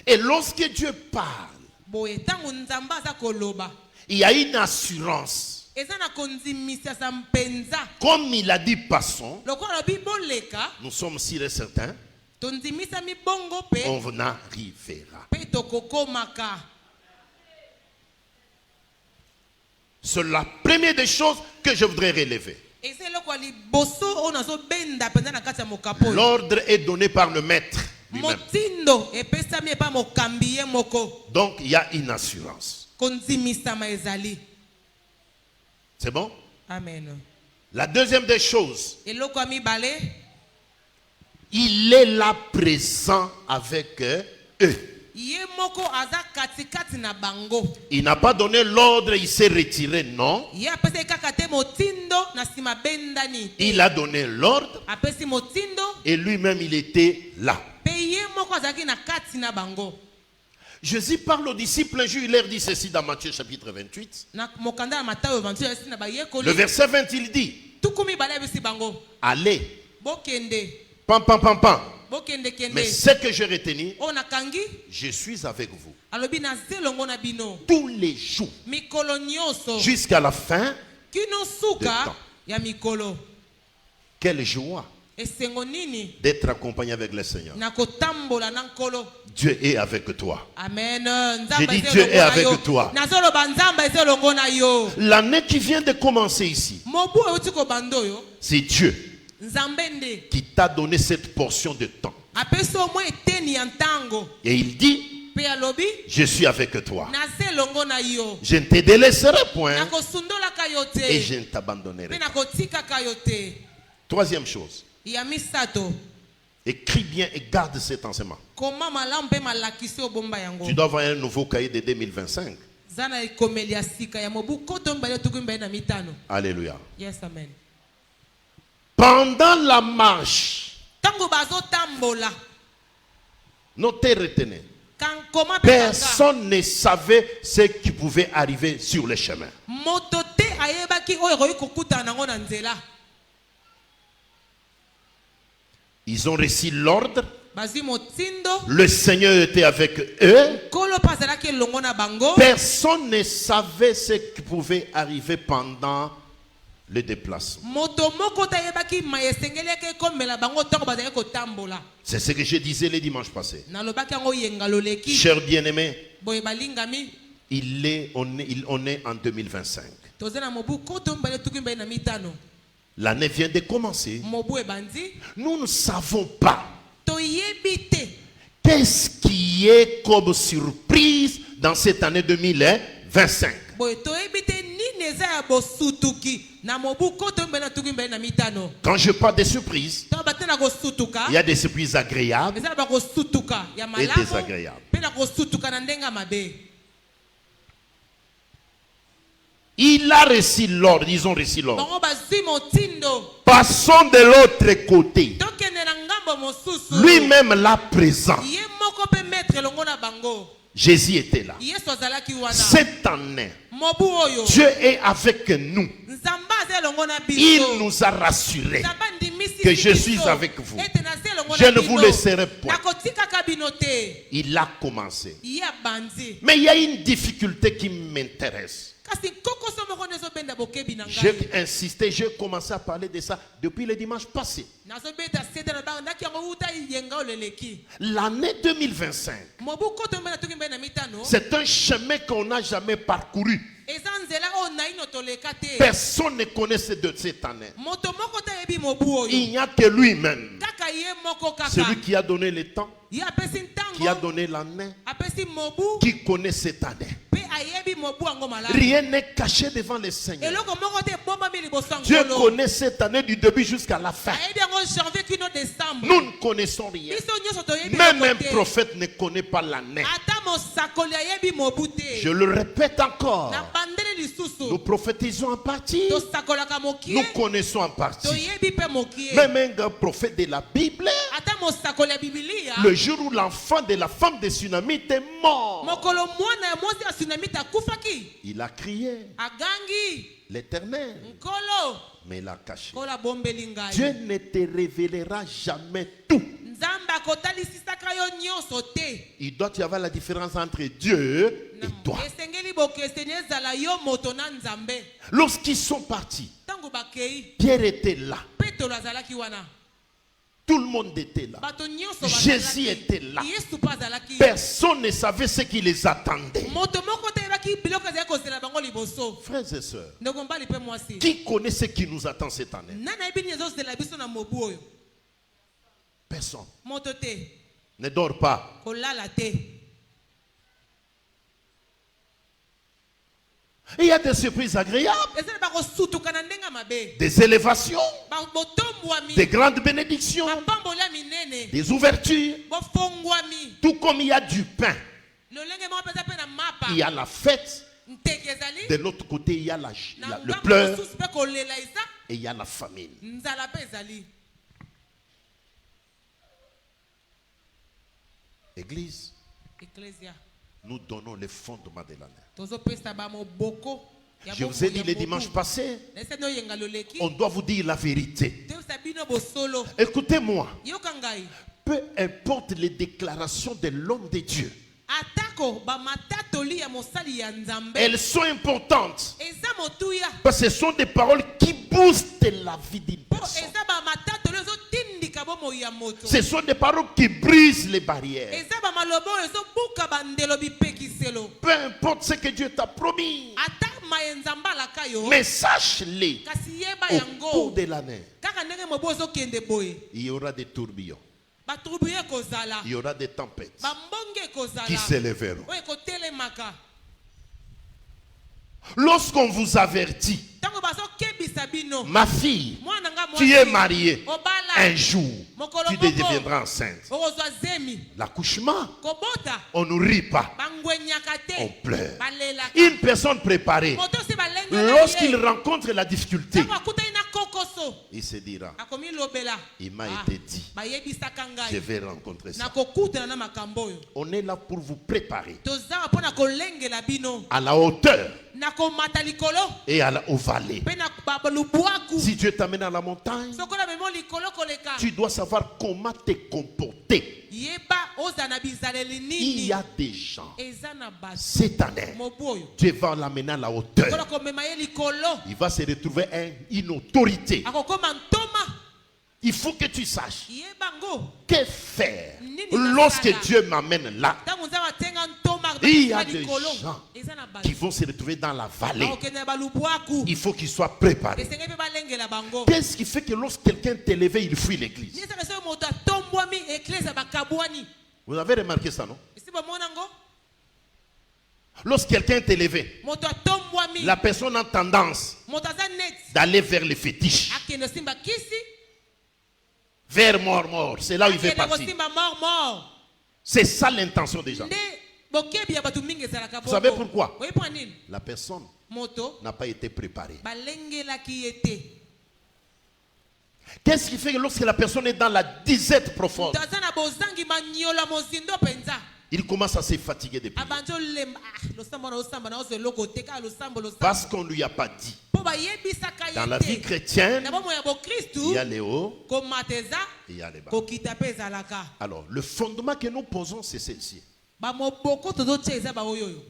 Et lorsque Dieu parle, il y a une assurance. Comme il a dit, passons, nous sommes sûrs et certains, on arrivera. C'est la première des choses que je voudrais relever. L'ordre est donné par le maître lui-même. Donc il y a une assurance. C'est bon? Amen. La deuxième des choses, il est là présent avec eux. Il n'a pas donné l'ordre, il s'est retiré, non. Il a donné l'ordre et lui-même il était là. Jésus parle aux disciples un jour, il leur dit ceci dans Matthieu chapitre 28. Le verset 20, il dit: allez, pam pam pam pam. Mais ce que je retenu, je suis avec vous tous les jours jusqu'à la fin du temps. Quelle joie d'être accompagné avec le Seigneur. Dieu est avec toi. Amen. J'ai dit Dieu est avec toi. L'année qui vient de commencer ici, c'est Dieu qui t'a donné cette portion de temps. Et il dit: je suis avec toi. Je ne te délaisserai point et je ne t'abandonnerai pas. Troisième chose, écris bien et garde cet enseignement. Tu dois avoir un nouveau cahier de 2025. Alléluia. Yes, amen. Pendant la marche, notez, retenez, personne ne savait ce qui pouvait arriver sur le chemin. Ils ont reçu l'ordre. Le Seigneur était avec eux. Personne ne savait ce qui pouvait arriver pendant le déplacement. C'est ce que je disais le dimanche passé. Chers bien-aimés, on est en 2025. L'année vient de commencer. Nous ne savons pas qu'est-ce qui est comme surprise dans cette année 2025. Quand je parle de surprises, il y a des surprises agréables et désagréables. Il a reçu l'ordre, ils ont reçu l'ordre. Passons de l'autre côté. Lui-même là présent. Jésus était là. Cette année, Dieu est avec nous. Il nous a rassurés que je suis avec vous. Je ne vous laisserai pas. Il a commencé. Mais il y a une difficulté qui m'intéresse. J'ai insisté, j'ai commencé à parler de ça depuis le dimanche passé. L'année 2025, c'est un chemin qu'on n'a jamais parcouru. Personne ne connaissait de cette année. Il n'y a que lui-même. Celui qui a donné le temps, qui a donné l'année, qui connaît cette année. Rien n'est caché devant le Seigneur. Dieu connaît cette année du début jusqu'à la fin. Nous ne connaissons rien. Même un prophète ne connaît pas l'année. Je le répète encore. Nous prophétisons en partie. Nous connaissons en partie. Même un prophète de la Bible, le jour où l'enfant de la femme de Tsunamite est mort, il a crié l'Éternel, mais il a caché. Dieu ne te révélera jamais tout. Il doit y avoir la différence entre Dieu et toi. Lorsqu'ils sont partis, Pierre était là. Tout le monde était là. Jésus était là. Personne ne savait ce qui les attendait. Frères et sœurs, qui connaît ce qui nous attend cette année? Personne. Ne dors pas. Il y a des surprises agréables, des élévations, des grandes bénédictions, des ouvertures. Tout comme il y a du pain, il y a la fête. De l'autre côté, il y a le pleur et il y a la famine. Église, nous donnons les fondements de l'année. Je vous ai dit le dimanche passé, on doit vous dire la vérité. Écoutez-moi, peu importe les déclarations de l'homme de Dieu, elles sont importantes parce que ce sont des paroles qui boostent la vie d'une personne. Ce sont des paroles qui brisent les barrières. Peu importe ce que Dieu t'a promis, mais sache-les, au cours de l'année, il y aura des tourbillons. Il y aura des tempêtes qui s'élèveront. Lorsqu'on vous avertit, ma fille, tu es mariée, un jour, tu deviendras enceinte. L'accouchement, on ne rit pas, on pleure. Une personne préparée, lorsqu'il rencontre la difficulté, il se dira, il m'a été dit, je vais rencontrer ça. On est là pour vous préparer à la hauteur et au valet. Si Dieu t'amène à la montagne, tu dois savoir comment te comporter. Il y a des gens, cette année, Dieu va l'amener à la hauteur. Il va se retrouver une autorité. Il faut que tu saches que faire lorsque Dieu m'amène là. Il y a des gens qui vont se retrouver dans la vallée. Il faut qu'ils soient préparés. Qu'est-ce qui fait que lorsque quelqu'un t'est élevé, il fuit l'église? Vous avez remarqué ça, non? Lorsque quelqu'un est élevé, la personne a tendance d'aller vers les fétiches. Vers mort, c'est là où il veut partir. C'est ça l'intention des gens. Vous savez pourquoi? La personne n'a pas été préparée. Qu'est-ce qui fait que lorsque la personne est dans la disette profonde, il commence à se fatiguer de prier? Parce qu'on ne lui a pas dit. Dans la vie chrétienne, il y a les hauts et il y a les bas. Alors, le fondement que nous posons, c'est celle-ci.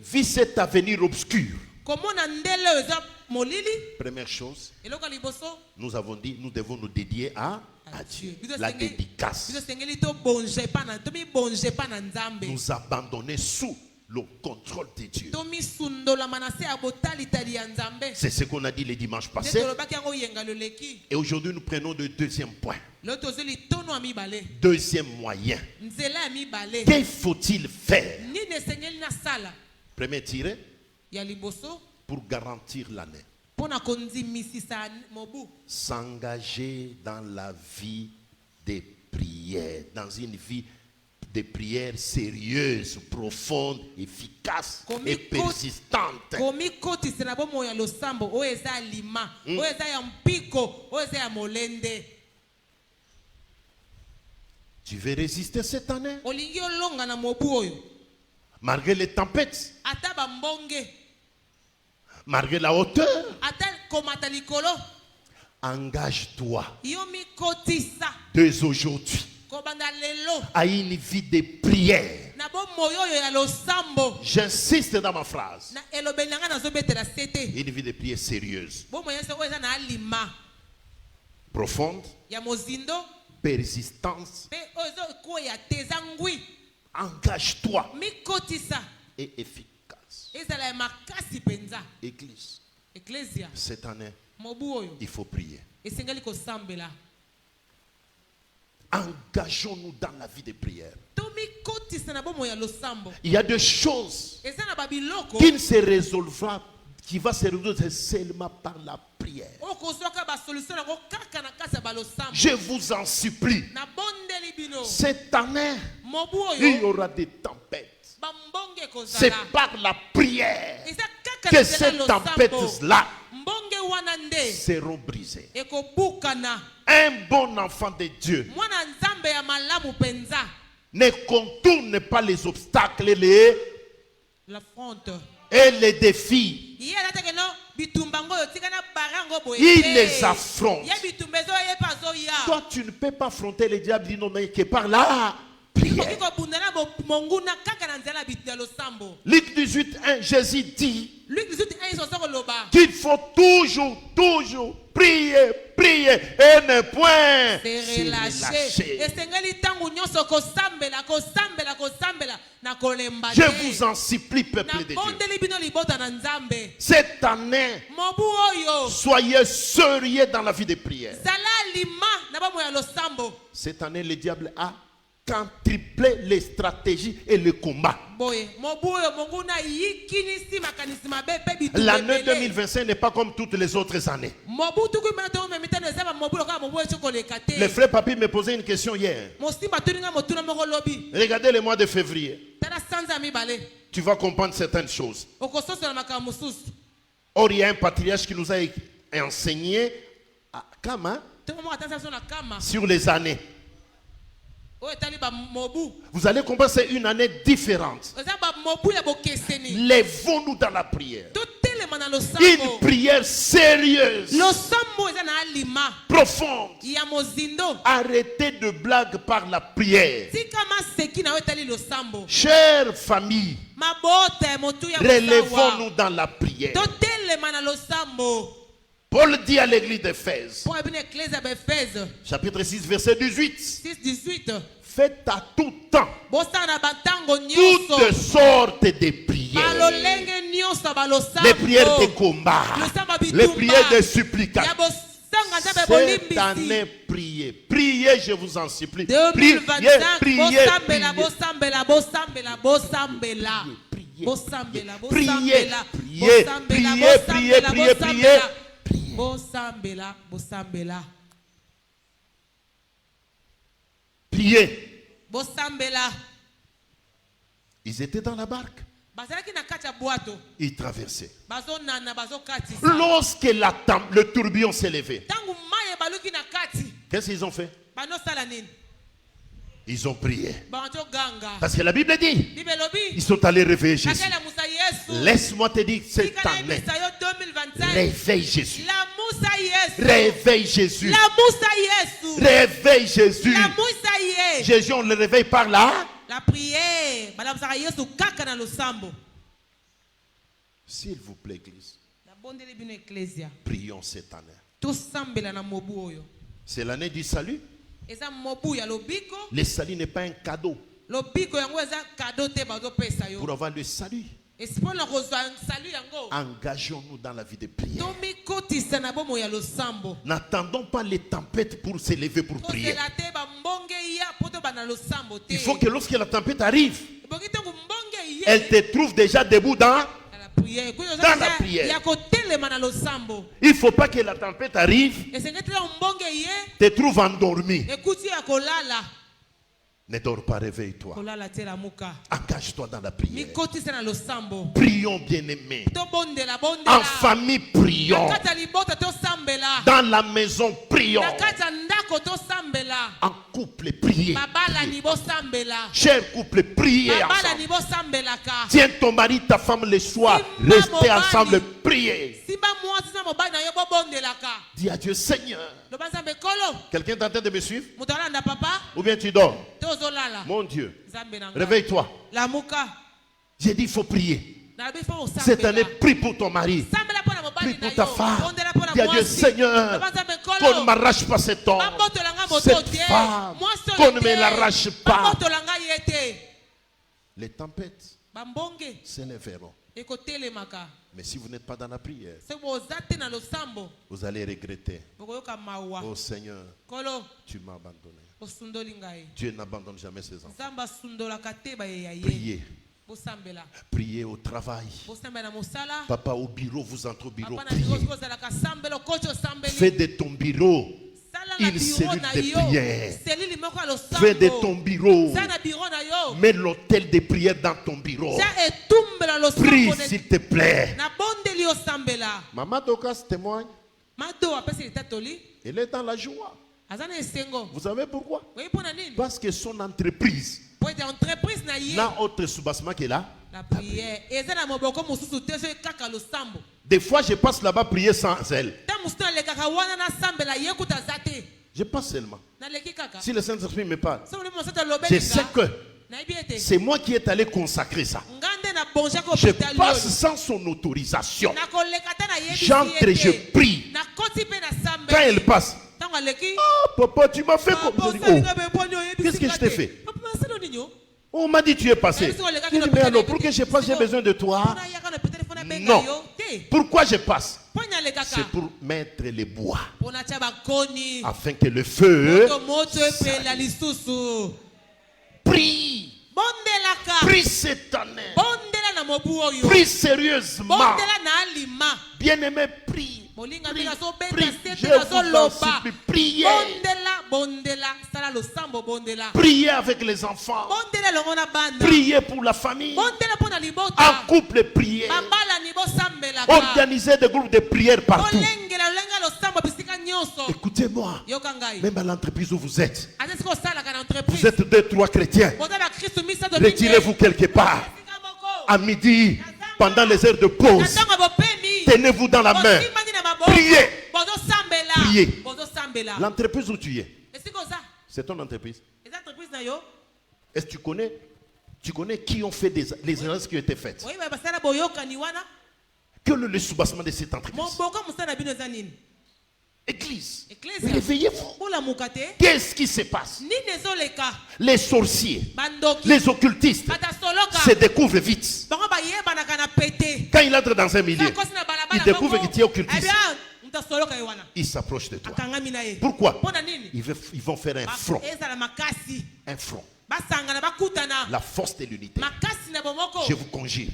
Vis cet avenir obscur. Première chose, nous avons dit, nous devons nous dédier à Dieu. La dédicace. Nous abandonner sous le contrôle de Dieu. C'est ce qu'on a dit le dimanche passé. Et aujourd'hui, nous prenons le deuxième point. Deuxième moyen. Que faut-il faire? Premier tiré pour garantir l'année. S'engager dans la vie des prières, dans une vie de prières sérieuses, profondes, efficaces et persistantes. Tu veux résister cette année? Malgré les tempêtes, malgré la hauteur, engage-toi dès aujourd'hui à une vie de prière. J'insiste dans ma phrase. Une vie de prière sérieuse, profonde, persistance. Engage-toi et efficace. Église, cette année, il faut prier. Engageons-nous dans la vie de prière. Il y a des choses qui ne se résolvent, qui va se résoudre seulement par la prière. Je vous en supplie, cette année, il y aura des tempêtes. C'est par la prière que ces tempêtes-là seront brisées. Un bon enfant de Dieu ne contourne pas les obstacles et les défis. Il les affronte. Toi, tu ne peux pas affronter le diable que par la prière. Luc 18:1, Jésus dit qu'il faut toujours prier et ne point se relâcher. Je vous en supplie, peuple de Dieu, cette année, soyez sérieux dans la vie de prière. Cette année, le diable a quintuplé les stratégies et le combat. L'année 2025 n'est pas comme toutes les autres années. Le frère Papi me posait une question hier. Regardez le mois de février. Tu vas comprendre certaines choses. Or, il y a un patriarche qui nous a enseigné à Kama sur les années. Vous allez comprendre, c'est une année différente. Lèvons-nous dans la prière. Une prière sérieuse, profonde. Arrêtez de blagues par la prière. Chère famille, relèvons-nous dans la prière. Paul dit à l'église d'Éphèse, chapitre 6, verset 18, faites à tout temps toutes sortes de prières, les prières de combat, les prières de supplication. Cette année, priez, je vous en supplie. Priez. Priez. Ils étaient dans la barque. Ils traversaient. Lorsque le tourbillon s'est levé, qu'est-ce qu'ils ont fait? Ils ont prié. Parce que la Bible dit, ils sont allés réveiller Jésus. Laisse-moi te dire cette année, réveille Jésus. Réveille Jésus. Réveille Jésus. Jésus, on le réveille par là. La prière. S'il vous plaît, Église, prions cette année. C'est l'année du salut. Le salut n'est pas un cadeau. Pour avoir le salut, engageons-nous dans la vie de prière. N'attendons pas les tempêtes pour se lever pour prier. Il faut que lorsque la tempête arrive, elle te trouve déjà debout dans la prière. Il ne faut pas que la tempête arrive, te trouve endormi. Ne dors pas, réveille-toi. Engage-toi dans la prière. Prions, bien-aimés. En famille, prions. Dans la maison, prions. En couple, prions. priez. Cher couple, priez ensemble. Tiens ton mari, ta femme le soir. Restez ensemble, priez. Dis à Dieu, Seigneur. Quelqu'un est en train de me suivre? Ou bien tu dors? Mon Dieu, réveille-toi. J'ai dit, il faut prier. Cette année, prie pour ton mari. Prie pour ta femme. Dis à Dieu, Seigneur, qu'on ne m'arrache pas cet homme, cette femme, qu'on ne me l'arrache pas. Les tempêtes s'élèveront. Mais si vous n'êtes pas dans la prière, vous allez regretter. Oh Seigneur, tu m'as abandonné. Dieu n'abandonne jamais ses enfants. Priez. Priez au travail. Papa, au bureau, vous entrez au bureau. Priez. Fais de ton bureau une cellule de prière. Fais de ton bureau. Mets l'hôtel de prière dans ton bureau. Prie s'il te plaît. Maman Dokas témoigne. Elle est dans la joie. Vous savez pourquoi? Parce que son entreprise n'a autre soubassement que là. La prière. Des fois, je passe là-bas prier sans elle. Je passe seulement. Si le Saint-Esprit me parle, je sais que c'est moi qui est allé consacrer ça. Je passe sans son autorisation. J'entre et je prie. Quand elle passe, oh papa, tu m'as fait comme ça. Oh, qu'est-ce que je t'ai fait? On m'a dit tu es passé. Je dis, mais alors, pour que je passe, j'ai besoin de toi. Non. Pourquoi je passe? C'est pour mettre les bois. Afin que le feu prie. Prie cette année. Prie sérieusement. Bien-aimé, prie. Priez. Je vous en supplie, priez. Priez avec les enfants. Priez pour la famille. En couple, priez. Organisez des groupes de prière partout. Écoutez-moi. Même à l'entreprise où vous êtes 2-3 chrétiens. Retirez-vous quelque part. À midi, pendant les heures de pause, tenez-vous dans la main. Priez. Priez. L'entreprise où tu es, c'est ton entreprise. Est-ce que tu connais qui ont fait les erreurs qui ont été faites? Que le soubassement de cette entreprise. Église, réveillez-vous. Qu'est-ce qui se passe? Les sorciers, les occultistes se découvrent vite. Quand il entre dans un milieu, il découvre qu'il est occultiste. Il s'approche de toi. Pourquoi? Ils vont faire un front. Un front. La force de l'unité. Je vous conjure,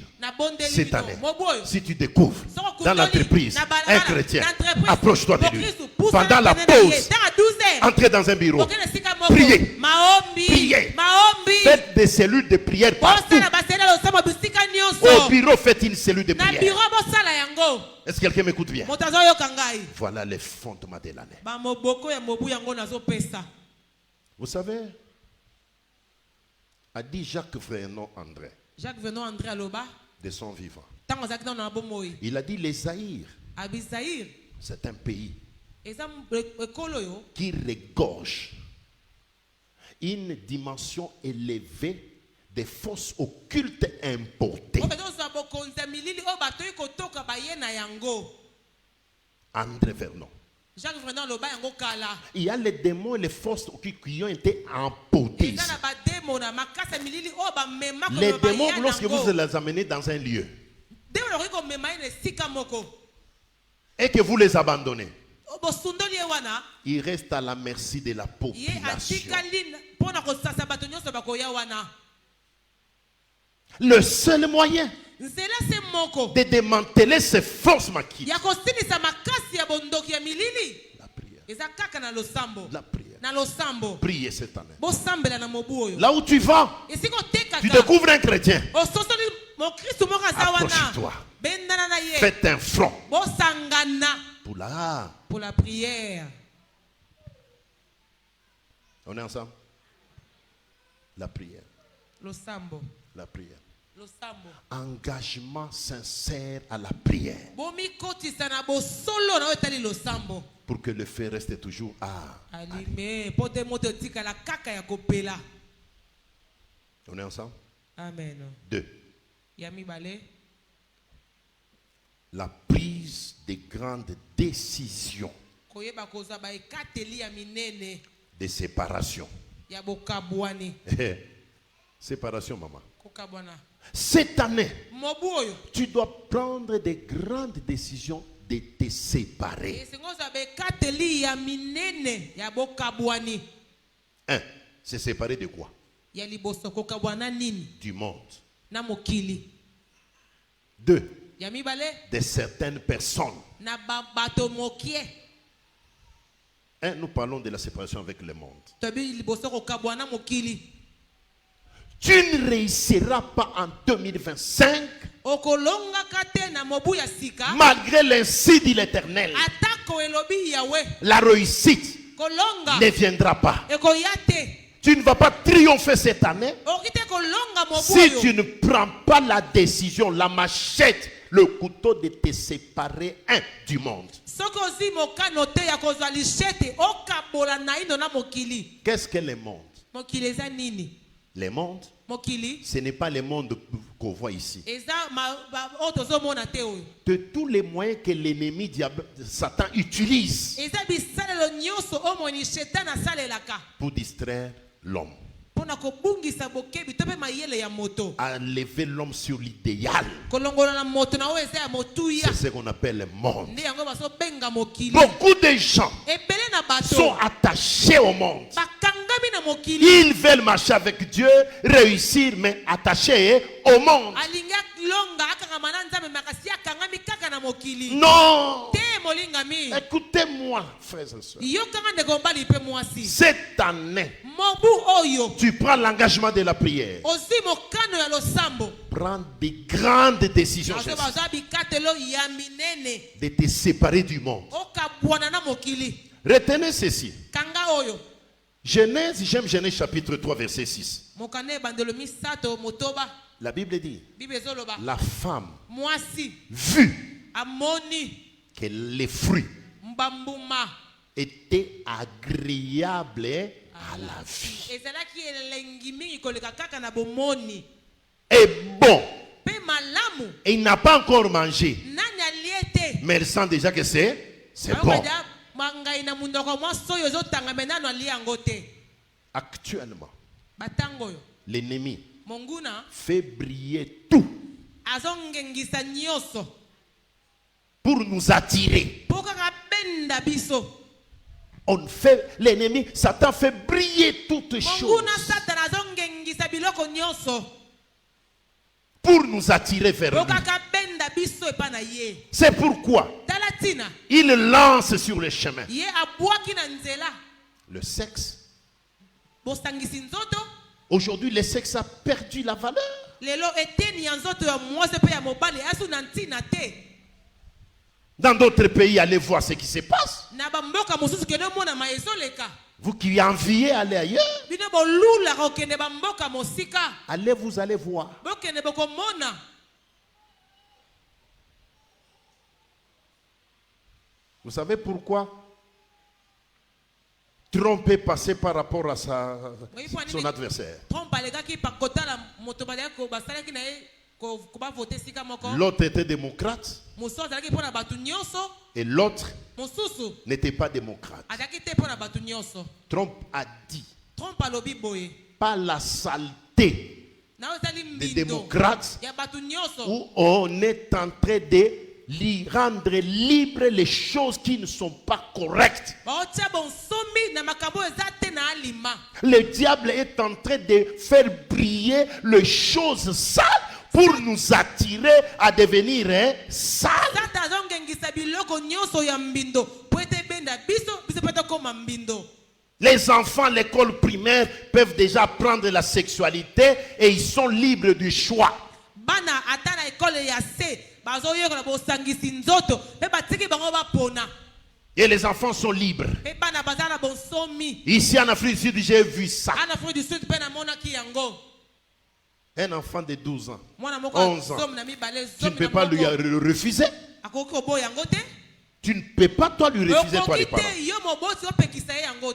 cette année, si tu découvres dans l'entreprise un chrétien, approche-toi de lui. Pendant la pause, entrez dans un bureau. Priez. Priez. Faites des cellules de prière partout. Au bureau, faites une cellule de prière. Est-ce que quelqu'un m'écoute bien? Voilà les fondements de l'année. Vous savez, a dit Jacques Vernon André, de son vivant. Il a dit les Zaïre, c'est un pays qui regorge une dimension élevée des forces occultes importées. André Vernon. Il y a les démons et les forces qui ont été importés. Les démons, lorsque vous les amenez dans un lieu et que vous les abandonnez, ils restent à la merci de la population. Le seul moyen de démanteler ces forces maquis, la prière. Priez cette année. Là où tu vas, tu découvres un chrétien. Approche-toi. Faites un front pour la prière. On est ensemble? La prière. Losambo. La prière. Losambo. Engagement sincère à la prière. Bomi koti sana bo solo na etali losambo. Pour que le feu reste toujours allumé. Pote moto tika la kaka ya kopela. On est ensemble? Amen. 2. Yami bale. La prise de grandes décisions. Koyeba koza ba ekateli ya minene. De séparation. Ya bokabwani. Séparation, maman. Kokabwana. Cette année, mobuoyo, tu dois prendre des grandes décisions de te séparer. 1. Se séparer de quoi? Du monde. 2. De certaines personnes. 1. Nous parlons de la séparation avec le monde. Tu ne réussiras pas en 2025 malgré l'insi de l'Éternel. La réussite ne viendra pas. Tu ne vas pas triompher cette année si tu ne prends pas la décision, la machette, le couteau de te séparer du monde. Qu'est-ce que le monde? Le monde, ce n'est pas le monde qu'on voit ici. De tous les moyens que l'ennemi Satan utilise pour distraire l'homme, à lever l'homme sur l'idéal. C'est ce qu'on appelle le monde. Beaucoup de gens sont attachés au monde. Ils veulent marcher avec Dieu, réussir, mais attachés au monde. Non. Écoutez-moi, frères et sœurs. Cette année, tu prends l'engagement de la prière. Prends des grandes décisions de te séparer du monde. Retenez ceci. Genèse, j'aime Genèse chapitre 3 verset 6. La Bible dit, la femme vit que les fruits étaient agréables à la vie et bon. Et il n'a pas encore mangé, mais elle sent déjà que c'est bon. Actuellement, l'ennemi fait briller tout pour nous attirer. On fait, l'ennemi, Satan fait briller toutes choses pour nous attirer vers lui. C'est pourquoi il lance sur le chemin le sexe. Aujourd'hui, le sexe a perdu la valeur. Dans d'autres pays, allez voir ce qui se passe. Vous qui enviez aller ailleurs, allez, vous allez voir. Vous savez pourquoi Trump est passé par rapport à son adversaire? L'autre était démocrate et l'autre n'était pas démocrate. Trump a dit, pas la saleté des démocrates où on est en train de rendre libre les choses qui ne sont pas correctes. Le diable est en train de faire briller les choses sales pour nous attirer à devenir sales. Les enfants à l'école primaire peuvent déjà apprendre la sexualité et ils sont libres du choix. Et les enfants sont libres. Ici en Afrique du Sud, j'ai vu ça. Un enfant de 12 ans, 11 ans, tu ne peux pas lui refuser. Tu ne peux pas toi lui refuser, toi les parents.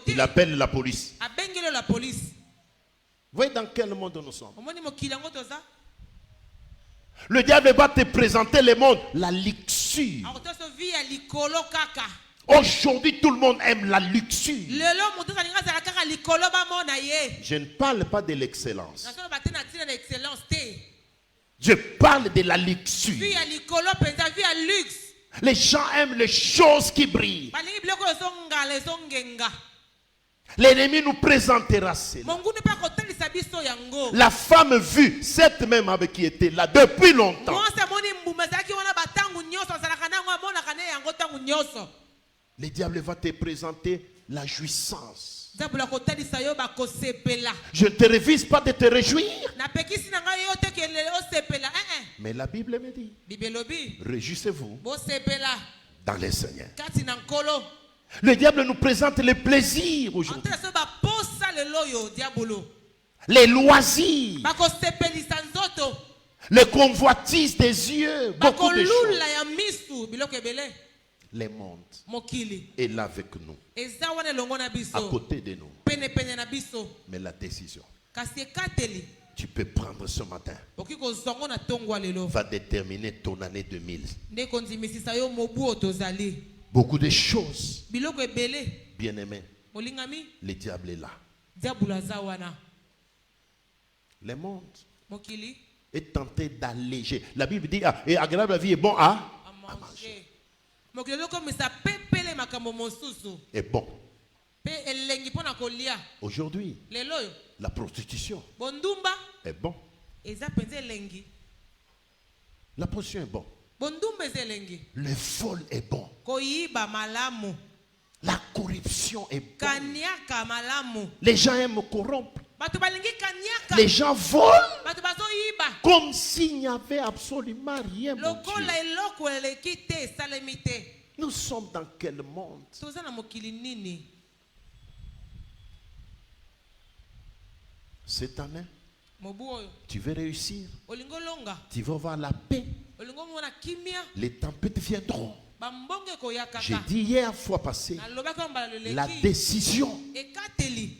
Il appelle la police. Vous voyez dans quel monde nous sommes? Le diable va te présenter le monde, la luxure. Aujourd'hui, tout le monde aime la luxure. Je ne parle pas de l'excellence. Je parle de la luxure. Les gens aiment les choses qui brillent. L'ennemi nous présentera cela. La femme vue, cette même avec qui était là depuis longtemps. Le diable va te présenter la jouissance. Je ne te refuse pas de te réjouir. Mais la Bible me dit, réjouissez-vous dans les Seigneurs. Le diable nous présente les plaisirs aujourd'hui. Les loisirs. Les convoitises des yeux. Beaucoup de choses. Le monde est là avec nous, à côté de nous. Mais la décision tu peux prendre ce matin va déterminer ton année 2000. Beaucoup de choses, bien aimé, le diable est là. Le monde est tenté d'alléger. La Bible dit, et agréable la vie est bon à manger. Est bon. Aujourd'hui, la prostitution est bon. La prostitution est bon. Le vol est bon. La corruption est bonne. Les gens aiment corrompre. Les gens volent comme s'il n'y avait absolument rien. Mon Dieu. Nous sommes dans quel monde? Cette année, tu veux réussir. Tu vas avoir la paix. Les tempêtes viendront. J'ai dit hier fois passée, la décision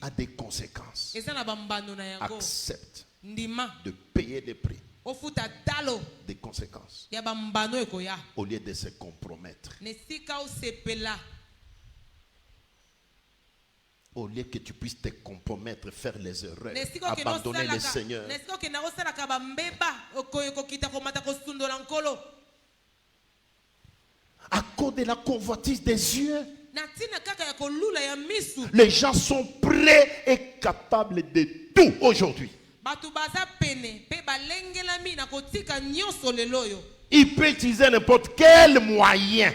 a des conséquences. Accepte de payer des prix, des conséquences, au lieu de se compromettre. Au lieu que tu puisses te compromettre, faire les erreurs, abandonner le Seigneur. À cause de la convoitise des yeux, les gens sont prêts et capables de tout aujourd'hui. Il peut utiliser n'importe quel moyen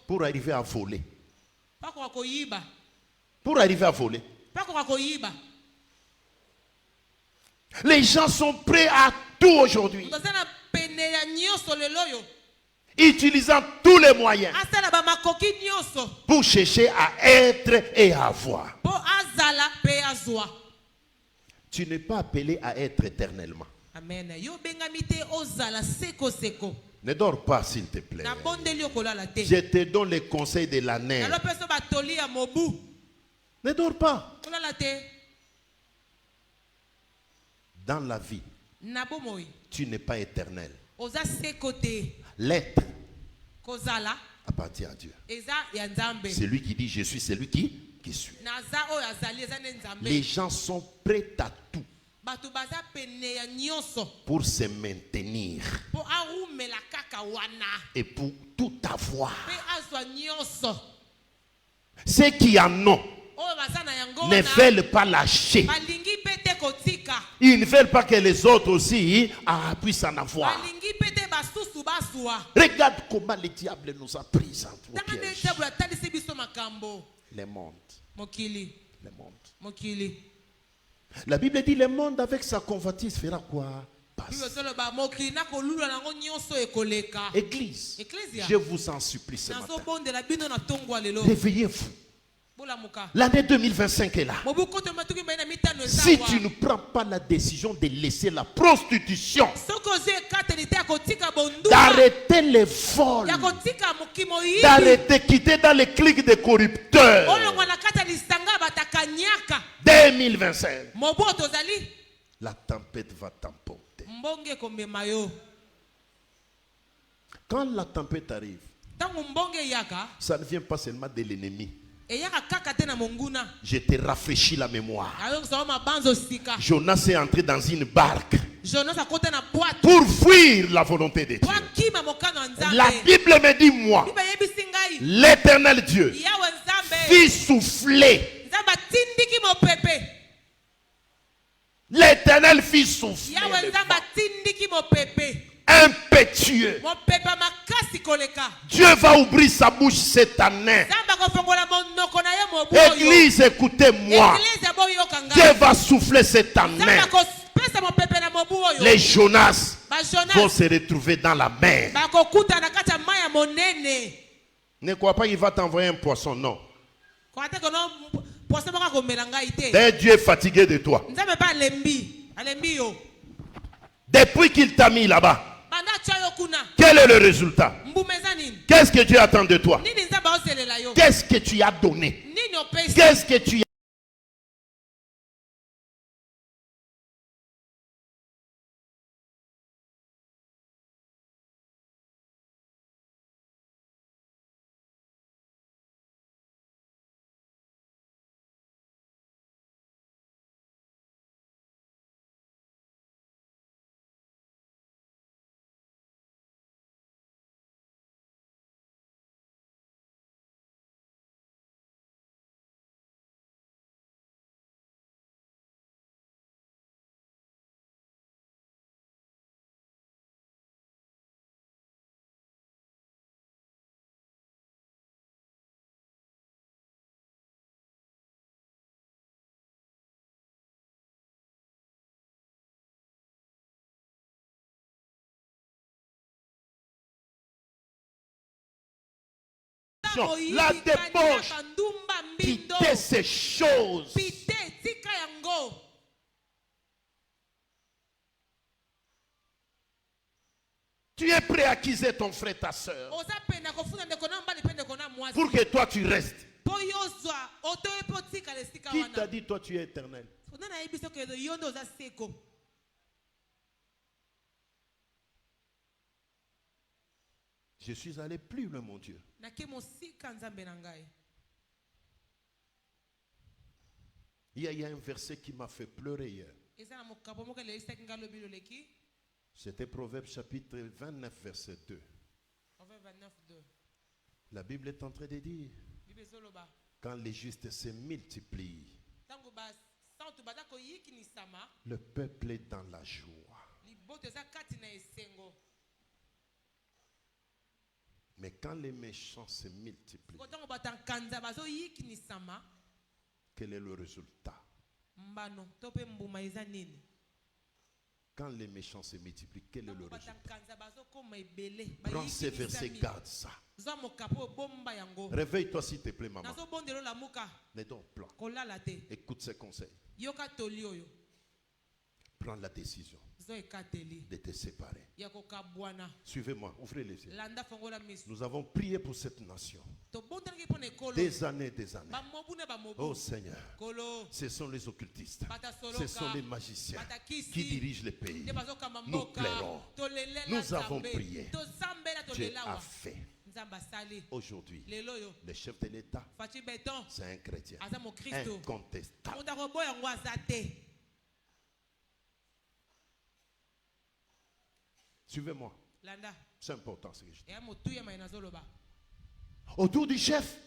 pour arriver à voler. Pour arriver à voler. Les gens sont prêts à tout aujourd'hui. Utilisant tous les moyens pour chercher à être et à avoir. Tu n'es pas appelé à être éternellement. Amen. Ne dors pas, s'il te plaît. Je te donne les conseils de l'année. Ne dors pas. Dans la vie, tu n'es pas éternel. L'être appartient à Dieu. C'est lui qui dit je suis, c'est lui qui suit. Les gens sont prêts à tout pour se maintenir et pour tout avoir. Ceux qui en ont ne veulent pas lâcher. Ils ne veulent pas que les autres aussi puissent en avoir. Regarde comment le diable nous a pris au piège. Le monde. Le monde. La Bible dit le monde avec sa convoitise fera quoi? Passer. passe. Église, je vous en supplie ce matin. Réveillez-vous. L'année 2025 est là. Si tu ne prends pas la décision de laisser la prostitution, d'arrêter les vols, d'arrêter, quitter dans les clics des corrupteurs, 2025, la tempête va t'emporter. Quand la tempête arrive, ça ne vient pas seulement de l'ennemi. Je te rafraîchis la mémoire. Jonas est entré dans une barque pour fuir la volonté de Dieu. La Bible me dit, moi, l'Éternel Dieu fit souffler. L'Éternel fit souffler impétueux. Dieu va ouvrir sa bouche cette année. Église, écoutez-moi. Dieu va souffler cette année. Les Jonas vont se retrouver dans la mer. Ne crois pas qu'il va t'envoyer un poisson, non. Dieu est fatigué de toi. Depuis qu'il t'a mis là-bas, quel est le résultat? Qu'est-ce que Dieu attend de toi? Qu'est-ce que tu as donné? Qu'est-ce que tu as? La débauche, quitter ces choses. Tu es prêt à acquiser ton frère, ta soeur, pour que toi tu restes. Qui t'a dit toi tu es éternel? Je suis allé plus loin, mon Dieu. Il y a un verset qui m'a fait pleurer hier. C'était Proverbe chapitre 29, verset 2. La Bible est en train de dire, quand les justes se multiplient, le peuple est dans la joie. Mais quand les méchants se multiplient, quel est le résultat? Quand les méchants se multiplient, quel est le résultat? Prends ces versets, garde ça. Réveille-toi s'il te plaît, maman. Ne dors pas. Écoute ces conseils. Prends la décision de te séparer. Suivez-moi, ouvrez les yeux. Nous avons prié pour cette nation des années, des années. Oh Seigneur, ce sont les occultistes, ce sont les magiciens qui dirigent les pays. Nous plairons. Nous avons prié. Dieu a fait. Aujourd'hui, le chef de l'État, c'est un chrétien incontestable. Suivez-moi. C'est important ce que je dis. Autour du chef,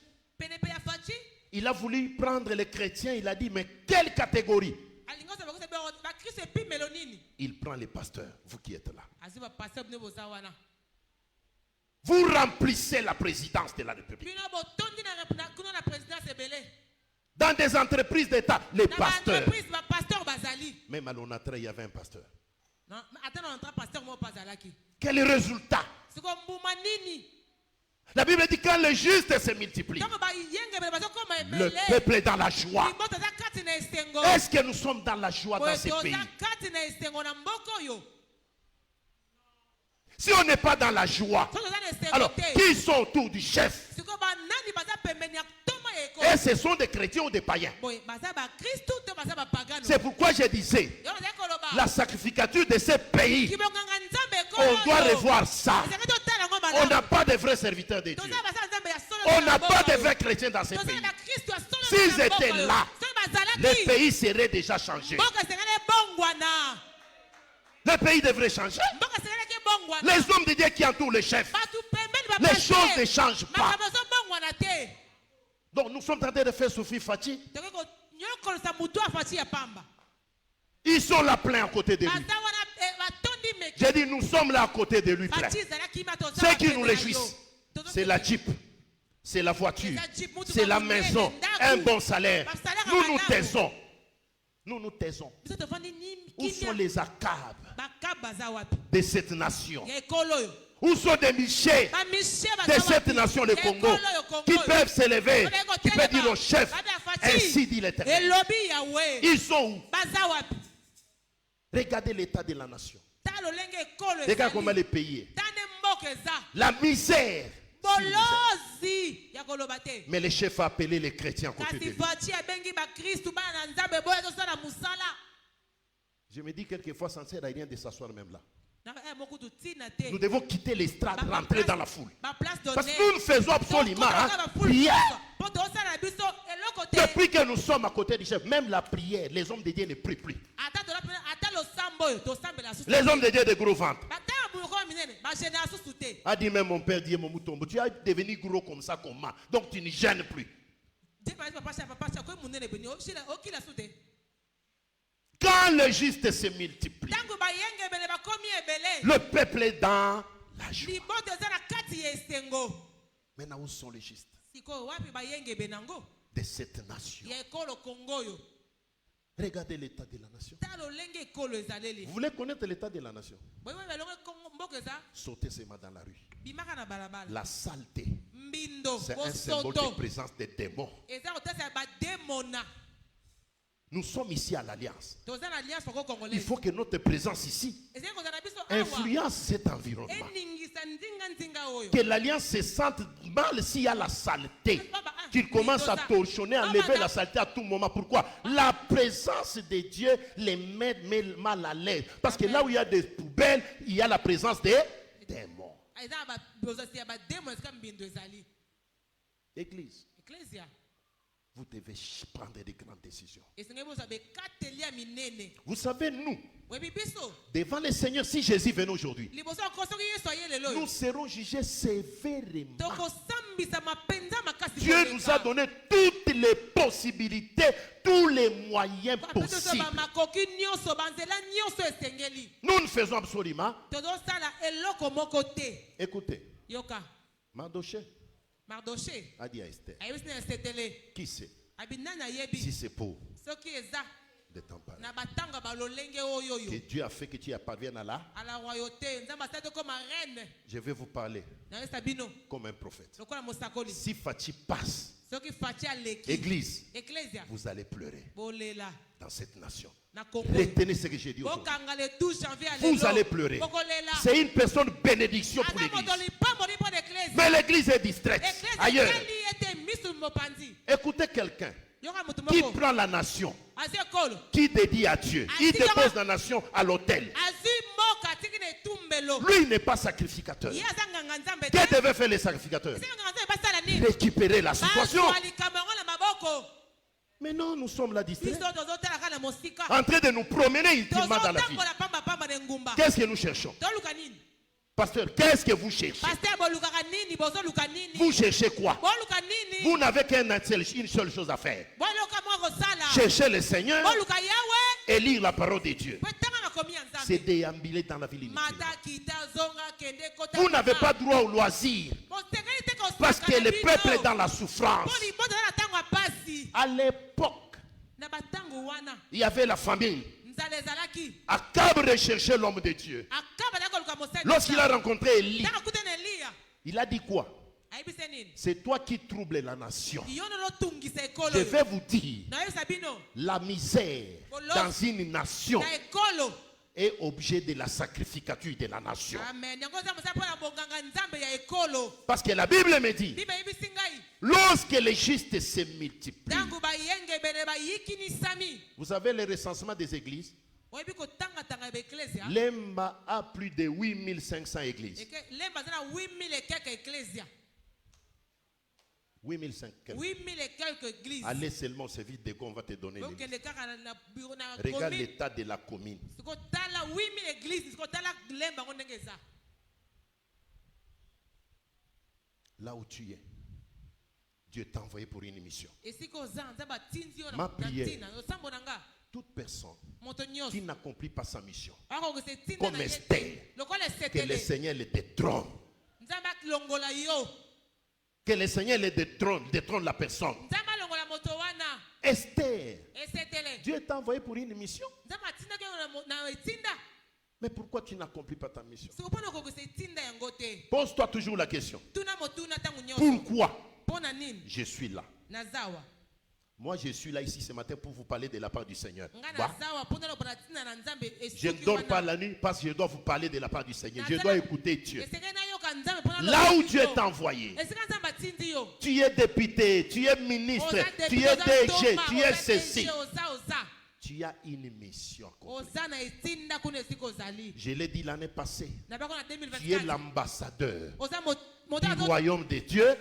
il a voulu prendre les chrétiens. Il a dit, mais quelle catégorie? Il prend les pasteurs, vous qui êtes là. Vous remplissez la présidence de la République. Dans des entreprises d'État, les pasteurs. Même à l'Onatra, il y avait un pasteur. Quel est le résultat? La Bible dit quand le juste se multiplie, le peuple est dans la joie. Est-ce que nous sommes dans la joie dans ce pays? Si on n'est pas dans la joie, alors qui sont autour du chef? Et ce sont des chrétiens ou des païens? C'est pourquoi je disais, la sacrificature de ces pays, on doit revoir ça. On n'a pas de vrais serviteurs de Dieu. On n'a pas de vrais chrétiens dans ces pays. S'ils étaient là, le pays serait déjà changé. Le pays devrait changer. Les hommes de Dieu qui entourent le chef, les choses ne changent pas. Donc nous sommes en train de faire souffrir Fati. Ils sont là plein à côté de lui. J'ai dit nous sommes là à côté de lui plein. Ce qui nous réjouissent, c'est la Jeep, c'est la voiture, c'est la maison, un bon salaire. Nous nous taisons. Nous nous taisons. Où sont les Akab de cette nation? Où sont des Michels de cette nation, le Congo, qui peuvent s'élever, qui peuvent dire au chef, ainsi dit l'Éternel? Ils sont où? Regardez l'état de la nation. Regarde comment les pays. La misère. Mais le chef a appelé les chrétiens à côté de lui. Je me dis quelquefois, ça ne sert à rien de s'asseoir même là. Nous devons quitter l'estrade, rentrer dans la foule. Parce que nous faisons absolument prière. Depuis que nous sommes à côté du chef, même la prière, les hommes de Dieu ne prient plus. Les hommes de Dieu de gros ventre. A dit même mon père dit mon mouton, tu as devenu gros comme ça comment? Donc tu ne gênes plus. Quand le juste se multiplie, le peuple est dans la joie. Maintenant, où sont les justes de cette nation? Regardez l'état de la nation. Vous voulez connaître l'état de la nation? Sautez seulement dans la rue. La saleté, c'est un symbole de présence des démons. Nous sommes ici à l'Alliance. Il faut que notre présence ici influence cet environnement. Que l'Alliance se sente mal s'il y a la saleté. Qu'il commence à torchonner, à lever la saleté à tout moment. Pourquoi? La présence de Dieu les met mal à l'aise. Parce que là où il y a des poubelles, il y a la présence des démons. Église. Vous devez prendre de grandes décisions. Vous savez, nous, devant le Seigneur, si Jésus venait aujourd'hui, nous serons jugés sévèrement. Dieu nous a donné toutes les possibilités, tous les moyens possibles. Nous ne faisons absolument. Écoutez. Mardoché a dit à Esther, qui c'est? Si c'est pour de t'en parler, que Dieu a fait que tu parviennes à la royauté, je vais vous parler comme un prophète. Si Fati passe, Église, vous allez pleurer dans cette nation. Retenez ce que j'ai dit aujourd'hui. Vous allez pleurer. C'est une personne bénédiction pour l'Église. Mais l'Église est distraite ailleurs. Écoutez quelqu'un qui prend la nation, qui dédie à Dieu, il dépose la nation à l'autel. Lui, il n'est pas sacrificateur. Que devaient faire les sacrificateurs? Récupérer la situation. Mais non, nous sommes là distraits, en train de nous promener intimement dans la vie. Qu'est-ce que nous cherchons? Pasteur, qu'est-ce que vous cherchez? Vous cherchez quoi? Vous n'avez qu'une seule chose à faire. Chercher le Seigneur et lire la parole de Dieu. C'est déambuler dans la ville inutile. Vous n'avez pas droit au loisir. Parce que le peuple est dans la souffrance. À l'époque, il y avait la famine. Akab recherchait l'homme de Dieu. Lorsqu'il a rencontré Élie, il a dit quoi? C'est toi qui troubles la nation. Je vais vous dire, la misère dans une nation est objet de la sacrificature de la nation. Parce que la Bible me dit, lorsque les justes se multiplient, vous savez le recensement des églises? Lemba a plus de 8500 églises. 8000 et quelques églises. Allez seulement au service de quoi on va te donner les listes. Regarde l'état de la commune. Là où tu es, Dieu t'a envoyé pour une mission. Ma prière, toute personne qui n'accomplit pas sa mission, comme Esther, que le Seigneur le détrône. Que le Seigneur le détrône la personne. Esther, Dieu t'a envoyé pour une mission. Mais pourquoi tu n'accomplis pas ta mission? Pose-toi toujours la question. Pourquoi je suis là? Moi, je suis là ici ce matin pour vous parler de la part du Seigneur. Bah. Je ne dors pas la nuit parce que je dois vous parler de la part du Seigneur. Je dois écouter Dieu. Là où Dieu t'a envoyé, tu es député, tu es ministre, tu es DG, tu es ceci. Tu as une mission. Je l'ai dit l'année passée. Tu es l'ambassadeur du royaume de Dieu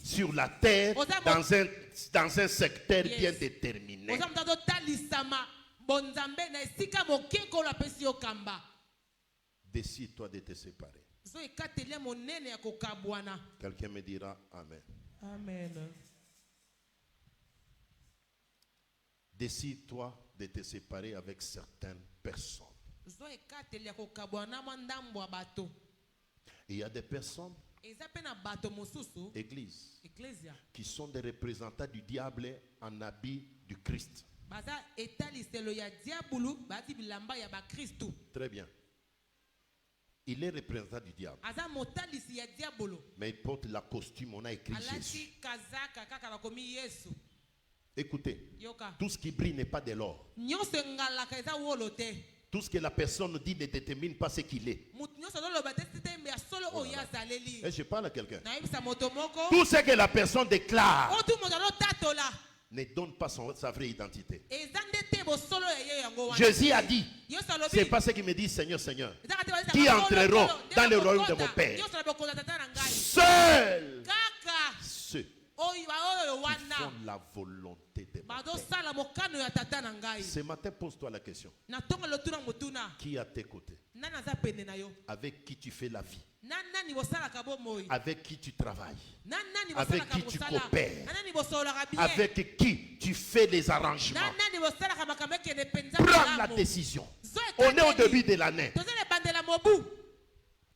sur la terre dans un secteur bien déterminé. Décide-toi de te séparer. Quelqu'un me dira Amen. Amen. Décide-toi de te séparer avec certaines personnes. Il y a des personnes, églises, qui sont des représentants du diable en habit du Christ. Très bien. Il est représentant du diable. Mais il porte la costume, on a écrit Jésus. Écoutez, tout ce qui brille n'est pas de l'or. Tout ce que la personne dit ne détermine pas ce qu'il est. Et je parle à quelqu'un. Tout ce que la personne déclare ne donne pas sa vraie identité. Jésus a dit, c'est pas ce qu'il me dit, Seigneur, Seigneur, qui entreront dans le royaume de mon Père. Seuls ceux qui font la volonté de mon Père. Ce matin, pose-toi la question. Qui est à tes côtés? Avec qui tu fais la vie? Avec qui tu travailles? Avec qui tu coopères? Avec qui tu fais les arrangements? Prends la décision. On est au début de l'année.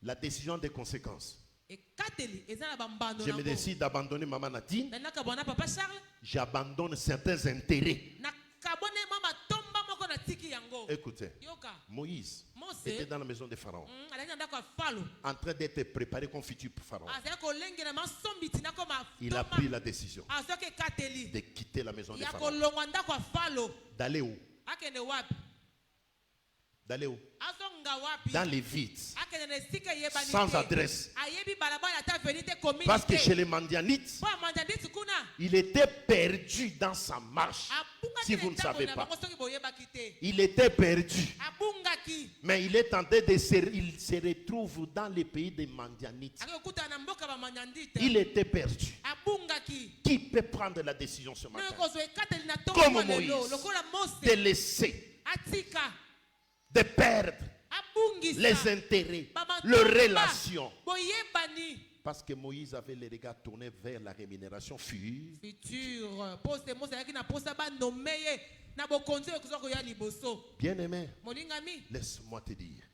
La décision des conséquences. Je me décide d'abandonner Maman Nadine. J'abandonne certains intérêts. Écoutez, Moïse était dans la maison de Pharaon, en train d'être préparé comme futur Pharaon. Il a pris la décision de quitter la maison de Pharaon. D'aller où? D'aller où? Dans les vides, sans adresse. Parce que chez les Mandianites, il était perdu dans sa marche. Si vous ne savez pas, il était perdu. Mais il est tenté il se retrouve dans les pays des Mandianites. Il était perdu. Qui peut prendre la décision ce matin? Comme Moïse, de laisser, de perdre les intérêts, les relations. Parce que Moïse avait les regards tournés vers la rémunération future. Bien-aimé, laisse-moi te dire.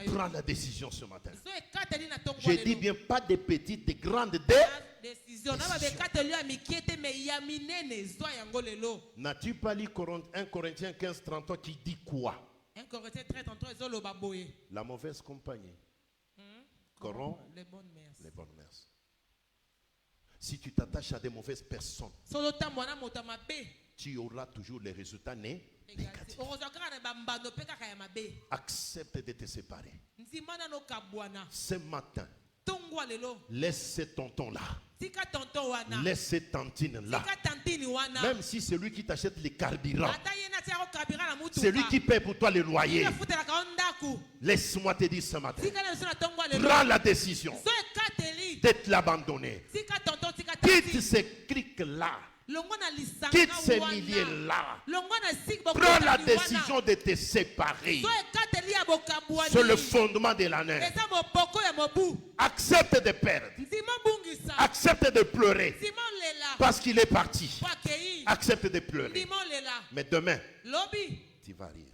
Prends la décision ce matin. Je dis bien pas de petites, de grandes, N'as-tu pas lu 1 Corinthiens 15, 33 qui dit quoi? 1 Corinthiens 13, 33, la mauvaise compagnie corrompt les bonnes mœurs. Les bonnes mœurs. Si tu t'attaches à des mauvaises personnes, tu auras toujours les résultats négatifs. Accepte de te séparer. Ce matin, laisse ce tonton-là. Laisse cette tantine-là. Même si c'est lui qui t'achète les carburants, c'est lui qui paie pour toi les loyers. Laisse-moi te dire ce matin, prends la décision de l'abandonner. Quitte ces clics-là. Quitte ces milliers-là. Prends la décision de te séparer. Sur le fondement de l'année. Accepte de perdre. Accepte de pleurer. Parce qu'il est parti. Accepte de pleurer. Mais demain, tu vas rire.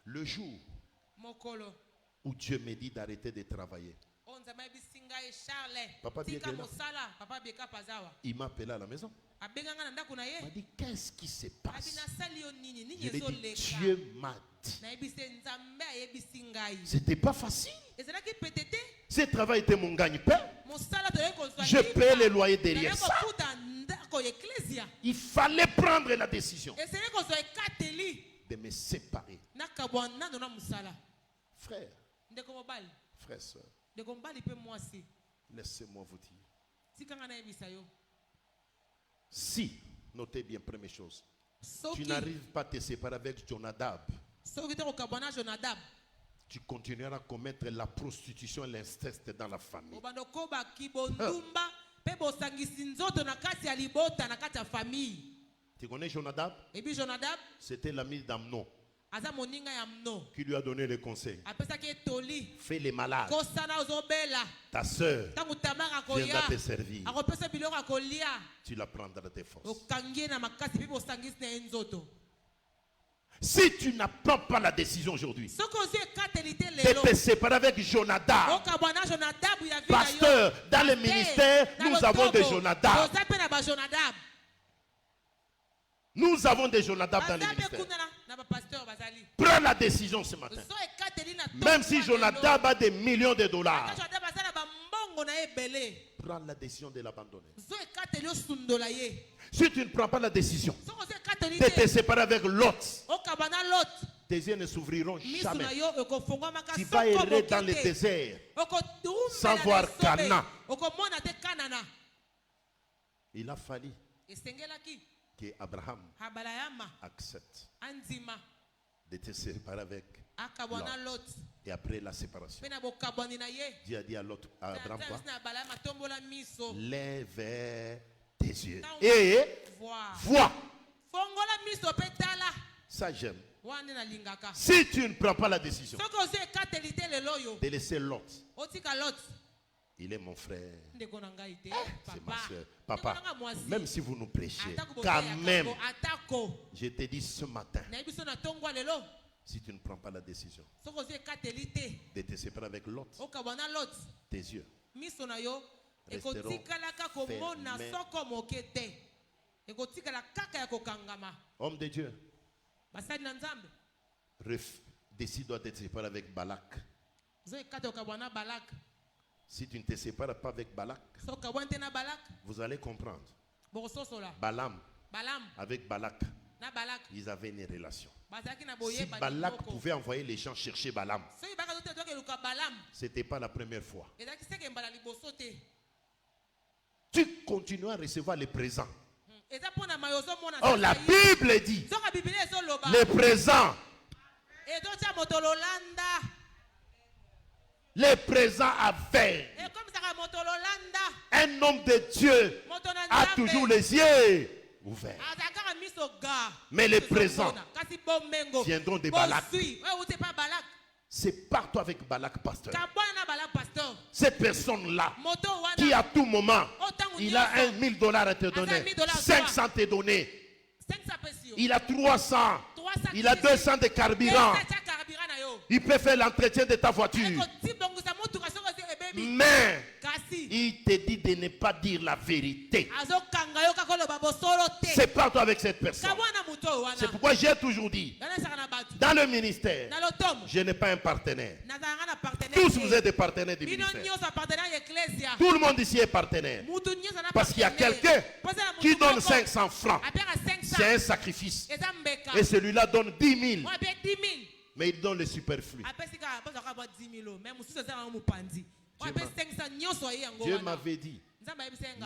Le jour où Dieu me dit d'arrêter de travailler, Papa Bieka, il m'a appelé à la maison. Il m'a dit, qu'est-ce qui se passe? Je lui ai dit, Dieu m'a dit. C'était pas facile. Ce travail était mon gagne-pain. Je paie les loyers derrière ça. Il fallait prendre la décision de me séparer. Frère, frère, soeur, laissez-moi vous dire. Si, notez bien, première chose, tu n'arrives pas à te séparer avec Jonadab, tu continueras à commettre la prostitution et l'inceste dans la famille. Tu connais Jonadab? C'était l'ami d'Amnon qui lui a donné les conseils. Fais les malades. Ta soeur viendra te servir. Tu la prendras de tes forces. Si tu n'apprends pas la décision aujourd'hui de te séparer avec Jonadab, pasteur, dans le ministère, nous avons des Jonadab. Nous avons des Jonadab dans le ministère. Prends la décision ce matin. Même si Jonadab a des millions de dollars, prends la décision de l'abandonner. Si tu ne prends pas la décision de te séparer avec l'autre, tes yeux ne s'ouvriront jamais. Tu vas errer dans le désert sans voir Cana. Il a fallu que Abraham accepte de te séparer avec Lot. Et après la séparation, Dieu a dit à Lot, à Abraham quoi? Lève tes yeux et vois. Ça j'aime. Si tu ne prends pas la décision de laisser Lot, il est mon frère, c'est ma soeur. Papa, même si vous nous prêchez, quand même, je te dis ce matin, si tu ne prends pas la décision de te séparer avec l'autre, tes yeux resteront fermés. Homme de Dieu, décide-toi de te séparer avec Balak. Si tu ne te sépares pas avec Balak, vous allez comprendre. Balaam, avec Balak, ils avaient une relation. Si Balak pouvait envoyer les gens chercher Balaam, ce n'était pas la première fois. Tu continues à recevoir les présents. Oh, la Bible dit les présents. Les présents avaient. Un homme de Dieu a toujours les yeux ouverts. Mais les présents viendront de Balak. C'est partout avec Balak, pasteur. Cette personne-là, qui à tout moment, il a $1,000 à te donner, 500 te donner. Il a 300. Il a 200 de carburant. Il peut faire l'entretien de ta voiture. Mais il te dit de ne pas dire la vérité. C'est pas toi avec cette personne. C'est pourquoi j'ai toujours dit, dans le ministère, je n'ai pas un partenaire. Tous vous êtes des partenaires du ministère. Tout le monde ici est partenaire. Parce qu'il y a quelqu'un qui donne 500 francs. C'est un sacrifice. Et celui-là donne 10 000. Mais il donne le superflu. Dieu m'avait dit,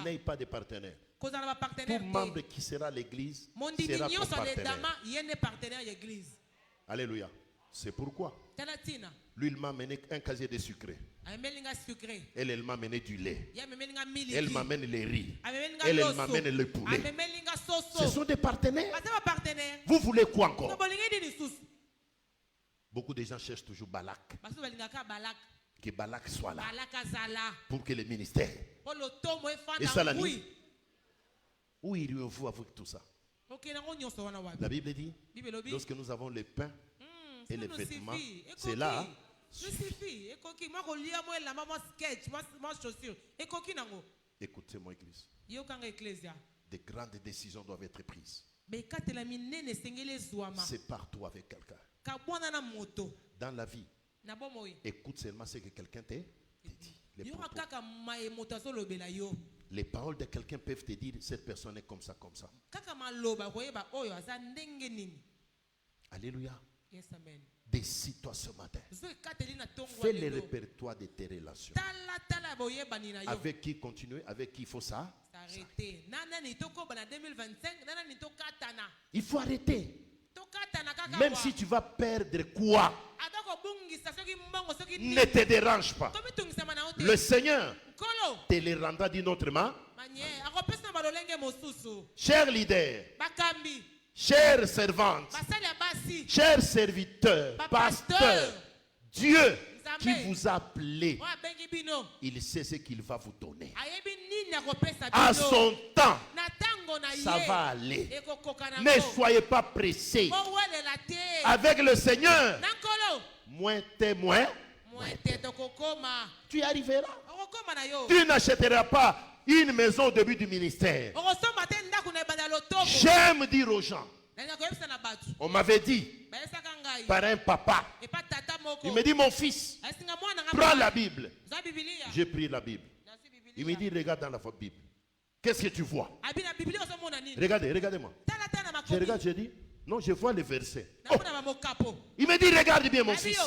n'ayez pas de partenaire. Tout membre qui sera à l'église sera ton partenaire. Alléluia. C'est pourquoi lui, il m'a amené un casier de sucré. Elle m'a amené du lait. Elle m'amène les riz. Elle m'amène le poulet. Ce sont des partenaires. Vous voulez quoi encore? Beaucoup de gens cherchent toujours Balak. Que Balak soit là. Pour que le ministère. Et ça la nuit. Où irions-vous avec tout ça? La Bible dit, lorsque nous avons le pain et les vêtements, c'est là. Écoutez-moi, église. De grandes décisions doivent être prises. C'est partout avec quelqu'un. Dans la vie, écoute seulement ce que quelqu'un te dit. Les paroles de quelqu'un peuvent te dire cette personne est comme ça, comme ça. Alléluia. Yes, amen. Décide-toi ce matin. Fais le répertoire de tes relations. Avec qui continuer, avec qui il faut ça. Il faut arrêter. Même si tu vas perdre quoi, ne te dérange pas. Le Seigneur te les rendra d'une autre main. Chers leaders, chères servantes, chers serviteurs, pasteurs, Dieu qui vous a appelé, il sait ce qu'il va vous donner. À son temps, ça va aller. Ne soyez pas pressés. Avec le Seigneur, moins témoin, tu y arriveras. Tu n'achèteras pas une maison au début du ministère. J'aime dire aux gens, on m'avait dit par un papa, il me dit mon fils, prends la Bible. J'ai pris la Bible. Il me dit regarde dans la Bible. Qu'est-ce que tu vois? Regardez, regardez-moi. Je regarde, je dis non, je vois les versets. Oh. Il me dit regarde bien mon fils.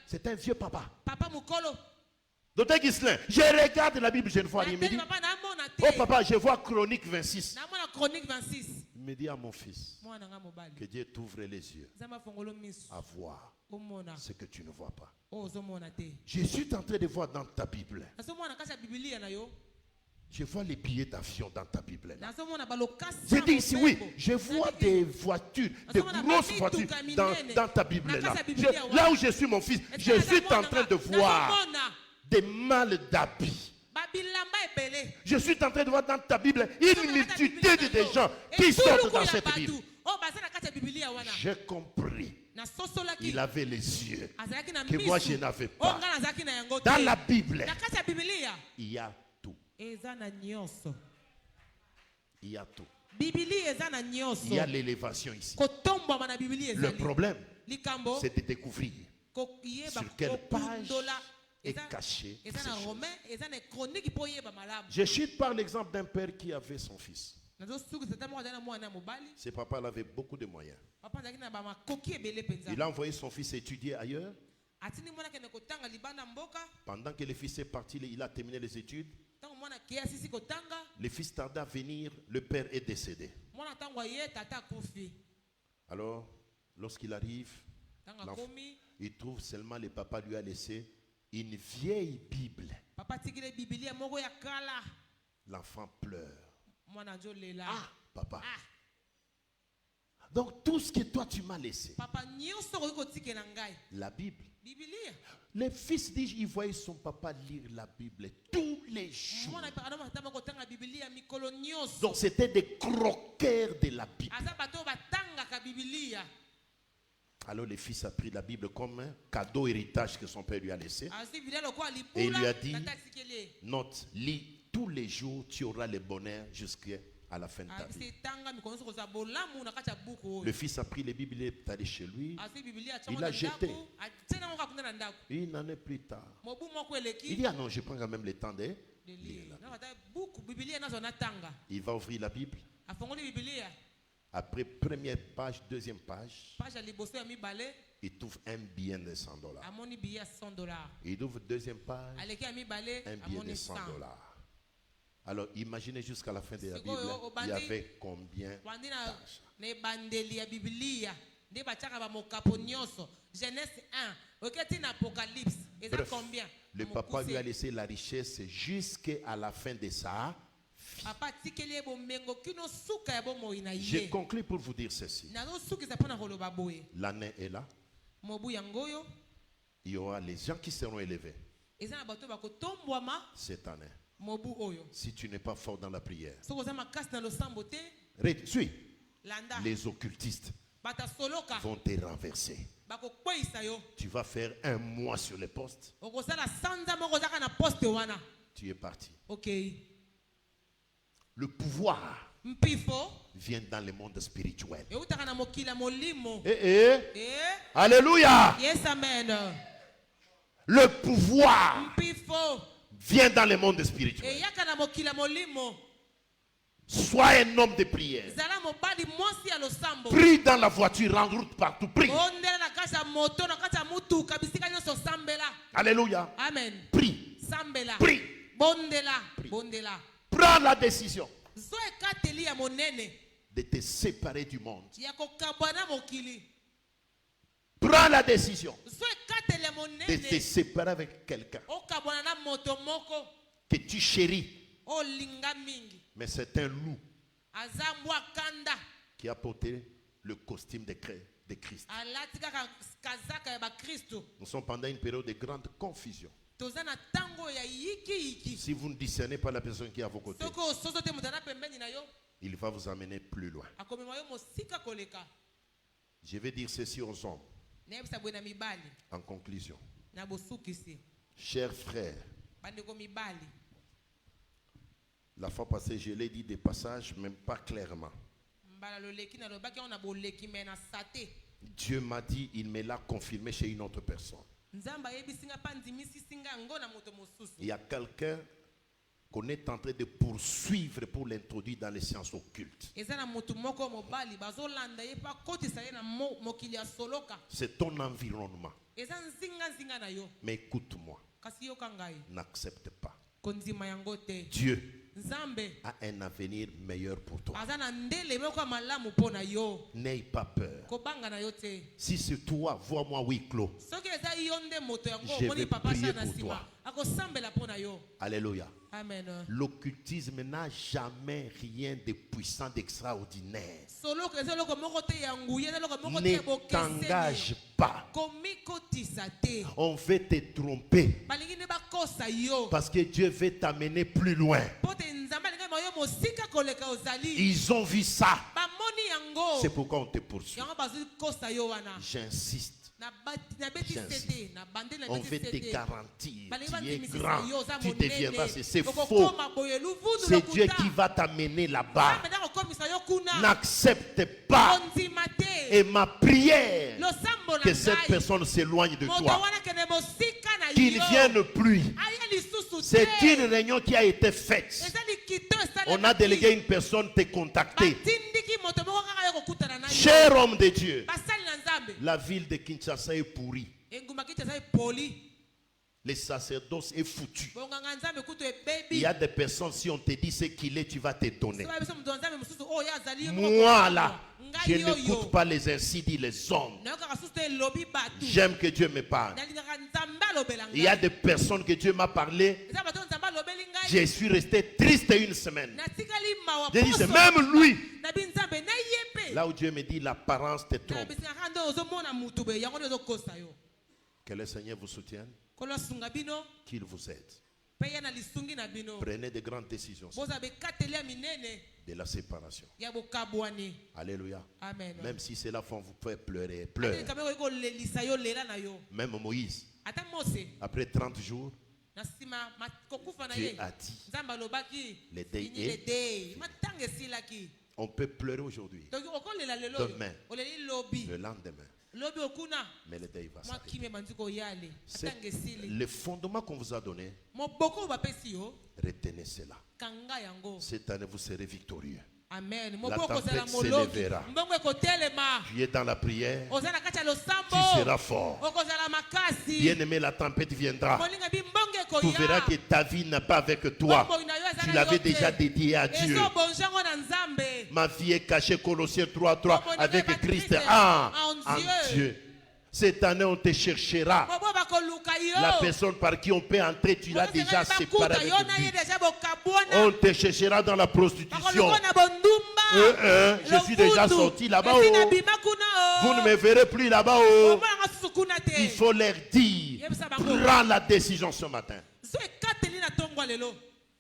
C'est un vieux papa. Docteur Gislain, je regarde la Bible, je ne vois rien. Il me dit oh papa, je vois Chronique 26. Il me dit à mon fils que Dieu t'ouvre les yeux à voir ce que tu ne vois pas. Je suis en train de voir dans ta Bible. Je vois les billets d'avion dans ta Bible. J'ai dit ici, oui, je vois des voitures, des grosses voitures dans ta Bible. Là où je suis, mon fils, je suis en train de voir des mâles d'habits. Je suis en train de voir dans ta Bible une multitude de gens qui sortent dans cette Bible. J'ai compris. Il avait les yeux que moi je n'avais pas. Dans la Bible, il y a tout. Il y a tout. Il y a l'élévation ici. Le problème, c'est de découvrir sur quelle page est caché. Je cite par l'exemple d'un père qui avait son fils. Ce papa avait beaucoup de moyens. Il a envoyé son fils étudier ailleurs. Pendant que le fils est parti, il a terminé les études. Le fils tarda à venir, le père est décédé. Alors, lorsqu'il arrive, il trouve seulement le papa lui a laissé une vieille Bible. L'enfant pleure. Ah, papa. Donc tout ce que toi tu m'as laissé, la Bible. Le fils dit, il voyait son papa lire la Bible tous les jours. Donc c'était des croqueurs de la Bible. Alors le fils a pris la Bible comme un cadeau héritage que son père lui a laissé. Et il lui a dit, note, lis tous les jours, tu auras le bonheur jusqu'à la fin de ta vie. Le fils a pris les Bibles, il est allé chez lui, il l'a jeté. Une année plus tard, il dit, ah non, je prends quand même le temps de lire la Bible. Il va ouvrir la Bible. Après première page, deuxième page, il trouve un billet de $100. Il ouvre deuxième page, un billet de $100. Alors imaginez jusqu'à la fin de la Bible, il y avait combien d'argent? Genèse 1, Apocalypse, Bref, le papa lui a laissé la richesse jusqu'à la fin de sa vie. J'ai conclu pour vous dire ceci. L'année est là. Il y aura les gens qui seront élevés cette année. Si tu n'es pas fort dans la prière, suis. Les occultistes vont te renverser. Tu vas faire un mois sur les postes. Tu es parti. Le pouvoir vient dans le monde spirituel. Alléluia. Yes, amen. Le pouvoir vient dans le monde spirituel. Sois un homme de prière. Prie dans la voiture, en route, partout. Prie. Alléluia. Amen. Prie. Prie. Prie. Prends la décision de te séparer du monde. Prends la décision de te séparer avec quelqu'un que tu chéris. Mais c'est un loup qui a porté le costume de Christ. Nous sommes pendant une période de grande confusion. Si vous ne discernez pas la personne qui est à vos côtés, il va vous amener plus loin. Je vais dire ceci aux hommes en conclusion. Chers frères, la fois passée, je l'ai dit des passages, même pas clairement. Dieu m'a dit, il me l'a confirmé chez une autre personne. Il y a quelqu'un qu'on est en train de poursuivre pour l'introduire dans les sciences occultes. C'est ton environnement. Mais écoute-moi, n'accepte pas. Dieu a un avenir meilleur pour toi. N'aie pas peur. Si c'est toi, vois-moi huis clos. Je vais prier pour toi. Alléluia. Amen. L'occultisme n'a jamais rien de puissant, d'extraordinaire. Ne t'engage pas. On veut te tromper. Parce que Dieu veut t'amener plus loin. Ils ont vu ça. C'est pourquoi on te poursuit. J'insiste. On veut te garantir. Tu es grand. Tu deviendras. C'est faux. C'est Dieu qui va t'amener là-bas. N'accepte pas. Et ma prière, que cette personne s'éloigne de toi. Qu'il ne vienne plus. C'est une réunion qui a été faite. On a délégué une personne te contacter. Cher homme de Dieu, la ville de Kinshasa est pourrie. Le sacerdoce est foutu. Il y a des personnes, si on te dit ce qu'il est, tu vas te donner. Moi là, je n'écoute pas les ainsi dit les hommes. J'aime que Dieu me parle. Il y a des personnes que Dieu m'a parlé. Je suis resté triste une semaine. Je dis, c'est même lui. Là où Dieu me dit, l'apparence te trompe. Que le Seigneur vous soutienne. Qu'il vous aide. Prenez de grandes décisions de la séparation. Alléluia. Amen. Même si cela vous fait pleurer, pleure. Même Moïse, après 30 jours, Dieu a dit, les deuils, on peut pleurer aujourd'hui, demain, le lendemain. Mais le deuil va s'arrêter. Le fondement qu'on vous a donné, retenez cela. Cette année, vous serez victorieux. Amen. La tempête s'élèvera. Tu es dans la prière. Tu seras fort. Bien-aimé, la tempête viendra. Tu verras que ta vie n'est pas avec toi. Tu l'avais déjà dédié à Dieu. Ma vie est cachée, Colossiens 3:3, avec Christ en Dieu. Cette année, on te cherchera. La personne par qui on peut entrer, tu l'as déjà séparée avec lui. On te cherchera dans la prostitution. Je suis déjà sorti là-bas. Vous ne me verrez plus là-bas. Il faut leur dire, prends la décision ce matin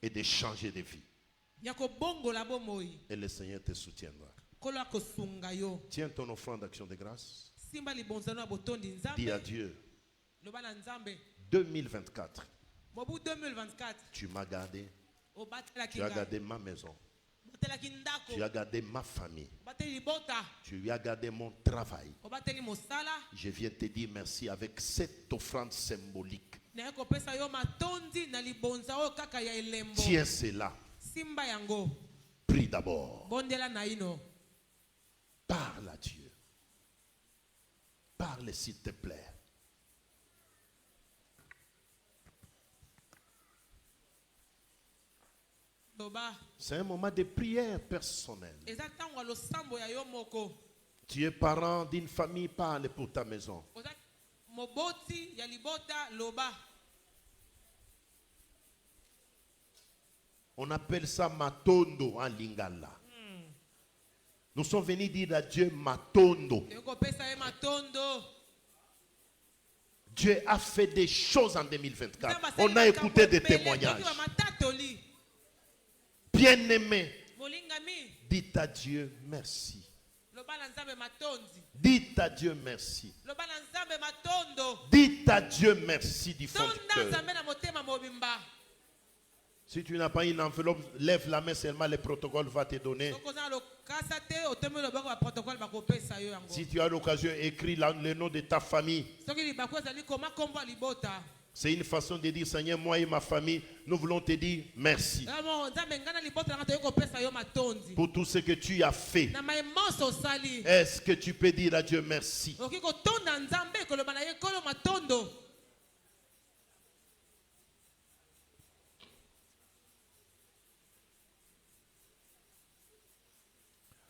et de changer de vie. Et le Seigneur te soutiendra. Tiens ton offrande d'action de grâce. Dis à Dieu, 2024, tu m'as gardé. Tu as gardé ma maison. Tu as gardé ma famille. Tu as gardé mon travail. Je viens te dire merci avec cette offrande symbolique. Tiens cela. Prie d'abord. Parle à Dieu. Parle s'il te plaît. C'est un moment de prière personnelle. Tu es parent d'une famille, parle pour ta maison. On appelle ça matondo en lingala. Nous sommes venus dire à Dieu matondo. Dieu a fait des choses en 2024. On a écouté des témoignages. Bien-aimé, dites à Dieu merci. Dites à Dieu merci. Dites à Dieu merci du fond du cœur. Si tu n'as pas une enveloppe, lève la main seulement, le protocole va te donner. Si tu as l'occasion, écris le nom de ta famille. C'est une façon de dire, Seigneur, moi et ma famille, nous voulons te dire merci. Pour tout ce que tu as fait. Est-ce que tu peux dire à Dieu merci?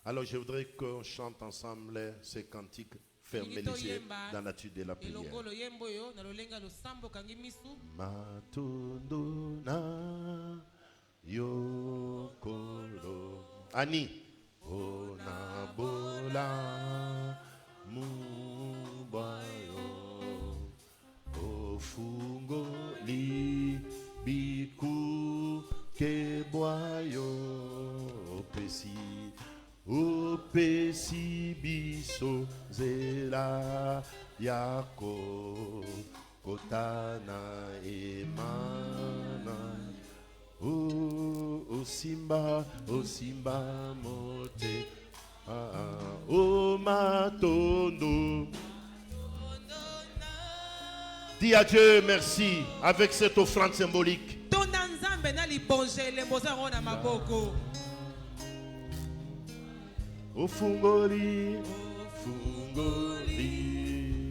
Alors je voudrais qu'on chante ensemble ces cantiques. Fermez les yeux dans l'attitude de la prière. Matondo na yokolo Ani onabola mubayo ofungo libiku keboyo opesi Opesi biso zela yako kotana emana o simba mote o matondo. Dis à Dieu merci avec cette offrande symbolique. Ofungoli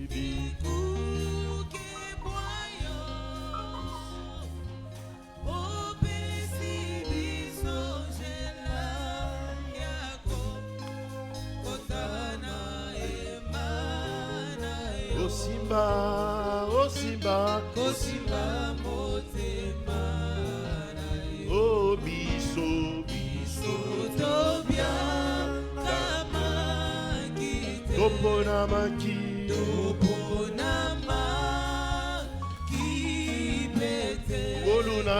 biku keboyo opesi biso zela yako kotana emana osimba motema o biso tobia Toponamaki pete Oluna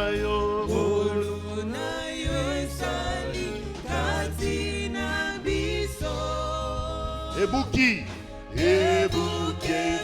Ebouki. Ebouki.